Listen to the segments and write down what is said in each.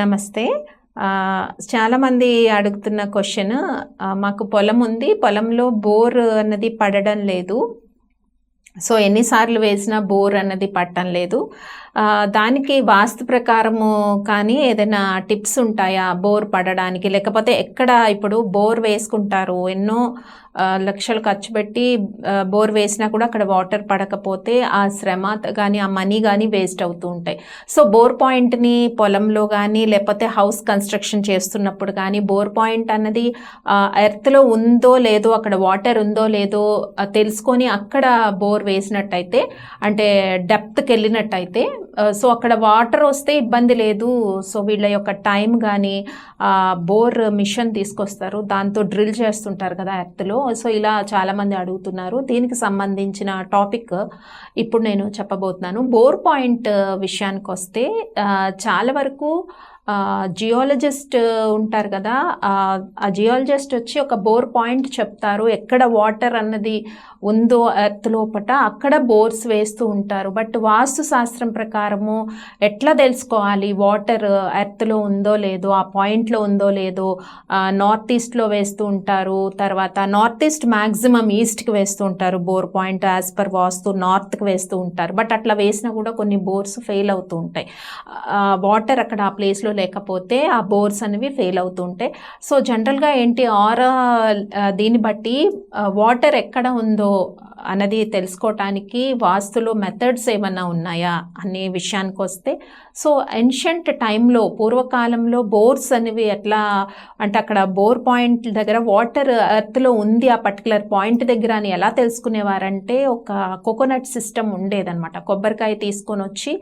నమస్తే. చాలామంది అడుగుతున్న క్వశ్చన్, మాకు పొలం ఉంది. పొలంలో బోర్ అన్నది పడడం లేదు. సో ఎన్నిసార్లు వేసినా బోర్ అన్నది పట్టడం లేదు. దానికి వాస్తు ప్రకారము కానీ ఏదైనా టిప్స్ ఉంటాయా బోర్ పడడానికి? లేకపోతే ఎక్కడ ఇప్పుడు బోర్ వేసుకుంటారు, ఎన్నో లక్షలు ఖర్చు పెట్టి బోర్ వేసినా కూడా అక్కడ వాటర్ పడకపోతే ఆ శ్రమ కానీ ఆ మనీ కానీ వేస్ట్ అవుతూ ఉంటాయి. సో బోర్ పాయింట్ని పొలంలో కానీ లేకపోతే హౌస్ కన్స్ట్రక్షన్ చేస్తున్నప్పుడు కానీ బోర్ పాయింట్ అన్నది ఎర్త్లో ఉందో లేదో, అక్కడ వాటర్ ఉందో లేదో తెలుసుకొని అక్కడ బోర్ వేసినట్టయితే, అంటే డెప్త్కి వెళ్ళినట్టయితే, సో అక్కడ వాటర్ వస్తే ఇబ్బంది లేదు. సో వీళ్ళ యొక్క టైం కానీ బోర్ మిషన్ తీసుకొస్తారు, దాంతో డ్రిల్ చేస్తుంటారు కదా ఎర్త్లో. సో ఇలా చాలామంది అడుగుతున్నారు. దీనికి సంబంధించిన టాపిక్ ఇప్పుడు నేను చెప్పబోతున్నాను. బోర్ పాయింట్ విషయానికి వస్తే చాలా వరకు జియాలజిస్ట్ ఉంటారు కదా, ఆ జియాలజిస్ట్ వచ్చి ఒక బోర్ పాయింట్ చెప్తారు, ఎక్కడ వాటర్ అన్నది ఉందో ఎర్త్ లోపట అక్కడ బోర్స్ వేస్తూ ఉంటారు. బట్ వాస్తు శాస్త్రం ప్రకారము ఎట్లా తెలుసుకోవాలి వాటర్ ఎర్త్లో ఉందో లేదో, ఆ పాయింట్లో ఉందో లేదో? నార్త్ ఈస్ట్లో వేస్తూ ఉంటారు, తర్వాత నార్త్ ఈస్ట్ మ్యాక్సిమం ఈస్ట్కి వేస్తూ ఉంటారు బోర్ పాయింట్. యాజ్ పర్ వాస్తు నార్త్కి వేస్తూ ఉంటారు. బట్ అట్లా వేసినా కూడా కొన్ని బోర్స్ ఫెయిల్ అవుతూ ఉంటాయి. వాటర్ అక్కడ ఆ ప్లేస్లో లేకపోతే ఆ బోర్స్ అనేవి ఫెయిల్ అవుతూ ఉంటాయి. సో జనరల్గా ఏంటి, దీన్ని బట్టి వాటర్ ఎక్కడ ఉందో అన్నది తెలుసుకోవటానికి వాస్తులో మెథడ్స్ ఏమన్నా ఉన్నాయా అనే విషయానికి వస్తే, సో ఎన్షియంట్ టైంలో పూర్వకాలంలో బోర్స్ అనేవి ఎట్లా అంటే, అక్కడ బోర్ పాయింట్ దగ్గర వాటర్ ఎర్త్లో ఉంది ఆ పర్టికులర్ పాయింట్ దగ్గర అని ఎలా తెలుసుకునేవారంటే, ఒక కోకోనట్ సిస్టమ్ ఉండేదన్నమాట. కొబ్బరికాయ తీసుకొని వచ్చి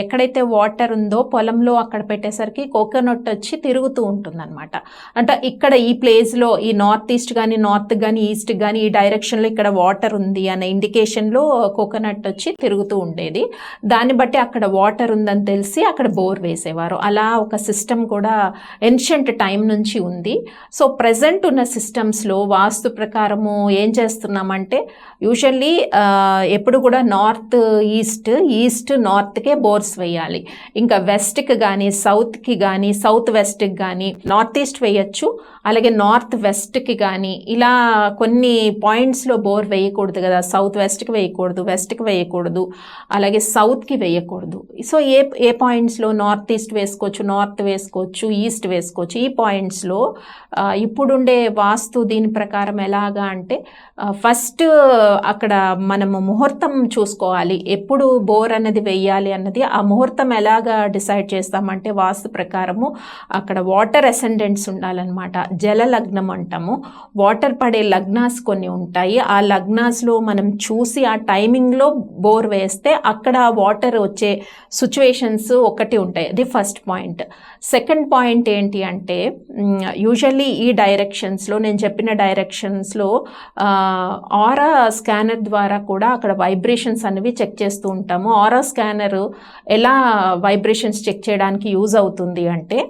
ఎక్కడైతే వాటర్ ఉందో పొలంలో అక్కడ పెట్టేసరికి కోకోనట్ వచ్చి తిరుగుతూ ఉంటుందన్నమాట. అంటే ఇక్కడ ఈ ప్లేస్లో ఈ నార్త్ ఈస్ట్ కానీ నార్త్ కానీ ఈస్ట్ కానీ ఈ డైరెక్షన్లో ఇక్కడ వాటర్ ఉంది అనే ఇండికేషన్లో కోకోనట్ వచ్చి తిరుగుతూ ఉండేది. దాన్ని బట్టి అక్కడ వాటర్ ఉందని తెలిసి అక్కడ బోర్ వేసేవారు. అలా ఒక సిస్టమ్ కూడా ఎన్షియంట్ టైం నుంచి ఉంది. సో ప్రజెంట్ ఉన్న సిస్టమ్స్లో వాస్తు ప్రకారము ఏం చేస్తున్నామంటే, యూజువల్లీ ఎప్పుడు కూడా నార్త్ ఈస్ట్ నార్త్కే బోర్స్ వేయాలి. ఇంకా వెస్ట్కి కానీ సౌత్కి కానీ సౌత్ వెస్ట్కి కానీ నార్త్ ఈస్ట్ వేయచ్చు, అలాగే నార్త్ వెస్ట్కి కానీ ఇలా కొన్ని పాయింట్స్లో బోర్ వేయకూడదు కదా. సౌత్ వెస్ట్కి వేయకూడదు, వెస్ట్కి వేయకూడదు, అలాగే సౌత్కి వేయకూడదు. సో ఏ పాయింట్స్లో నార్త్ ఈస్ట్ వేసుకోవచ్చు, నార్త్ వేసుకోవచ్చు, ఈస్ట్ వేసుకోవచ్చు. ఈ పాయింట్స్లో ఇప్పుడుండే వాస్తు దీని ప్రకారం ఎలాగా అంటే, ఫస్ట్ అక్కడ మనము ముహూర్తం చూసుకోవాలి. ఎప్పుడు బోర్ అన్నది వేయాలి అన్నది ఆ ముహూర్తం ఎలాగా డిసైడ్ చేస్తామంటే, వాస్తు ప్రకారము అక్కడ వాటర్ అసెండెంట్స్ ఉండాలన్నమాట. జల లగ్నం అంటాము. వాటర్ పడే లగ్నాస్ కొన్ని ఉంటాయి. ఆ లగ్నాస్లో మనం చూసి ఆ టైమింగ్లో బోర్ వేస్తే అక్కడ వాటర్ వచ్చే సిచ్యువేషన్స్ ఒకటి ఉంటాయి. అది ఫస్ట్ పాయింట్. సెకండ్ పాయింట్ ఏంటి అంటే, యూజువల్లీ ఈ డైరెక్షన్స్లో నేను చెప్పిన డైరెక్షన్స్లో ఆరా స్కానర్ ద్వారా కూడా అక్కడ వైబ్రేషన్స్ అనేవి చెక్ చేస్తూ ఉంటాము. ఆరా స్కానర్ ఎలా వైబ్రేషన్స్ చెక్ చేయడానికి యూజ్ అవుతుంది అంటే,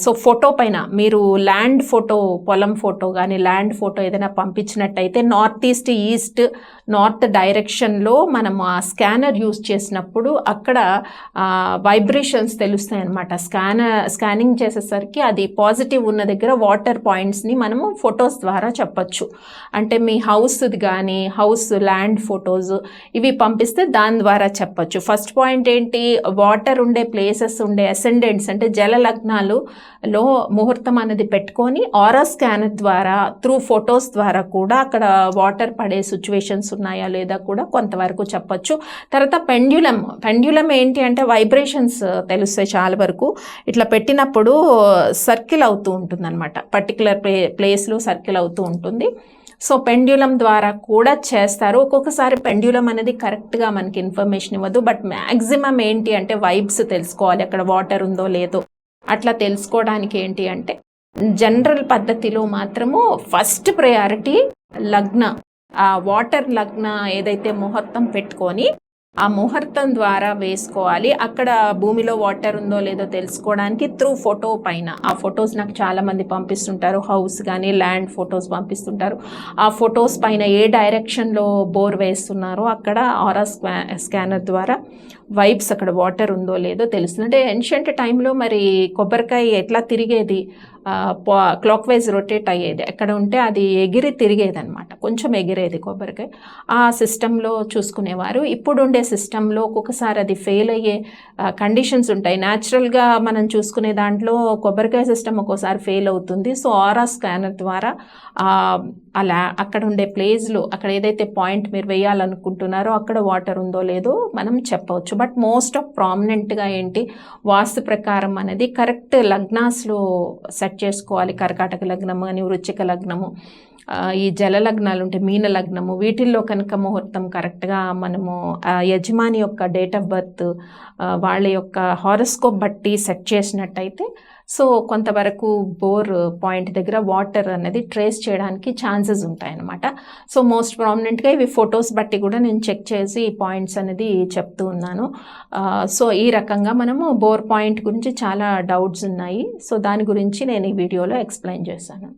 సో ఫోటో పైన మీరు ల్యాండ్ ఫోటో, పొలం ఫోటో కానీ ల్యాండ్ ఫోటో ఏదైనా పంపించినట్టయితే నార్త్ ఈస్ట్ నార్త్ డైరెక్షన్లో మనం ఆ స్కానర్ యూజ్ చేసినప్పుడు అక్కడ వైబ్రేషన్స్ తెలుస్తాయి అన్నమాట. స్కానింగ్ చేసేసరికి అది పాజిటివ్ ఉన్న దగ్గర వాటర్ పాయింట్స్ని మనము ఫొటోస్ ద్వారా చెప్పచ్చు. అంటే మీ హౌస్ది కానీ హౌస్ ల్యాండ్ ఫొటోస్ ఇవి పంపిస్తే దాని ద్వారా చెప్పచ్చు. ఫస్ట్ పాయింట్ ఏంటి, వాటర్ ఉండే ప్లేసెస్ ఉండే అసెండెంట్స్ అంటే జల లగ్నాలలో ముహూర్తం అనేది పెట్టుకొని ఆరా స్కానర్ ద్వారా త్రూ ఫొటోస్ ద్వారా కూడా అక్కడ వాటర్ పడే సిచ్యువేషన్స్ ఉన్నాయా లేదా కూడా కొంతవరకు చెప్పచ్చు. తర్వాత పెండ్యులం ఏంటి అంటే, వైబ్రేషన్స్ తెలుస్తాయి చాలా వరకు. ఇట్లా పెట్టినప్పుడు సర్కిల్ అవుతూ ఉంటుంది అనమాట, పర్టికులర్ ప్లేస్లో సర్కిల్ అవుతూ ఉంటుంది. సో పెండ్యులం ద్వారా కూడా చేస్తారు. ఒక్కొక్కసారి పెండ్యులం అనేది కరెక్ట్గా మనకి ఇన్ఫర్మేషన్ ఇవ్వదు. బట్ మ్యాక్సిమం ఏంటి అంటే వైబ్స్ తెలుసుకోవాలి, అక్కడ వాటర్ ఉందో లేదో. అట్లా తెలుసుకోవడానికి ఏంటి అంటే, జనరల్ పద్ధతిలో మాత్రము ఫస్ట్ ప్రయారిటీ లగ్న, ఆ వాటర్ లగ్న ఏదైతే ముహూర్తం పెట్టుకొని ఆ ముహూర్తం ద్వారా వేసుకోవాలి. అక్కడ భూమిలో వాటర్ ఉందో లేదో తెలుసుకోవడానికి త్రూ ఫోటో పైన, ఆ ఫొటోస్ నాకు చాలామంది పంపిస్తుంటారు, హౌస్ కానీ ల్యాండ్ ఫొటోస్ పంపిస్తుంటారు. ఆ ఫొటోస్ పైన ఏ డైరెక్షన్లో బోర్ వేస్తున్నారో అక్కడ ఆరా స్కానర్ ద్వారా వైబ్స్ అక్కడ వాటర్ ఉందో లేదో తెలుస్తుంది. అంటే ఏన్షియంట్ టైంలో మరి కొబ్బరికాయ ఎట్లా తిరిగేది, క్లాక్ వైజ్ రొటేట్ అయ్యేది, ఎక్కడ ఉంటే అది ఎగిరి తిరిగేది అనమాట, కొంచెం ఎగిరేది కొబ్బరికాయ. ఆ సిస్టంలో చూసుకునేవారు. ఇప్పుడు ఉండే సిస్టంలో ఒక్కొక్కసారి అది ఫెయిల్ అయ్యే కండిషన్స్ ఉంటాయి. న్యాచురల్గా మనం చూసుకునే దాంట్లో కొబ్బరికాయ సిస్టమ్ ఒక్కోసారి ఫెయిల్ అవుతుంది. సో ఆరా స్కానర్ ద్వారా అలా అక్కడ ఉండే ప్లేస్లో, అక్కడ ఏదైతే పాయింట్ మీరు వేయాలనుకుంటున్నారో అక్కడ వాటర్ ఉందో లేదో మనం చెప్పవచ్చు. బట్ మోస్ట్ ఆఫ్ ప్రామినెంట్గా ఏంటి, వాస్తు ప్రకారం అనేది కరెక్ట్ లగ్నాస్లో సెట్ చేసుకోవాలి. కర్కాటక లగ్నము అని, వృశ్చిక లగ్నము, ఈ జల లగ్నాలు ఉంటే మీన లగ్నము, వీటిల్లో కనుక ముహూర్తం కరెక్ట్గా మనము యజమాని యొక్క డేట్ ఆఫ్ బర్త్, వాళ్ళ యొక్క హారోస్కోప్ బట్టి సెట్ చేసినట్టయితే సో కొంతవరకు బోర్ పాయింట్ దగ్గర వాటర్ అనేది ట్రేస్ చేయడానికి ఛాన్సెస్ ఉంటాయన్నమాట. సో మోస్ట్ ప్రామినెంట్గా ఇవి ఫొటోస్ బట్టి కూడా నేను చెక్ చేసి ఈ పాయింట్స్ అనేది చెప్తూ ఉన్నాను. సో ఈ రకంగా మనము బోర్ పాయింట్ గురించి చాలా డౌట్స్ ఉన్నాయి. సో దాని గురించి నేను ఈ వీడియోలో ఎక్స్ప్లెయిన్ చేశాను.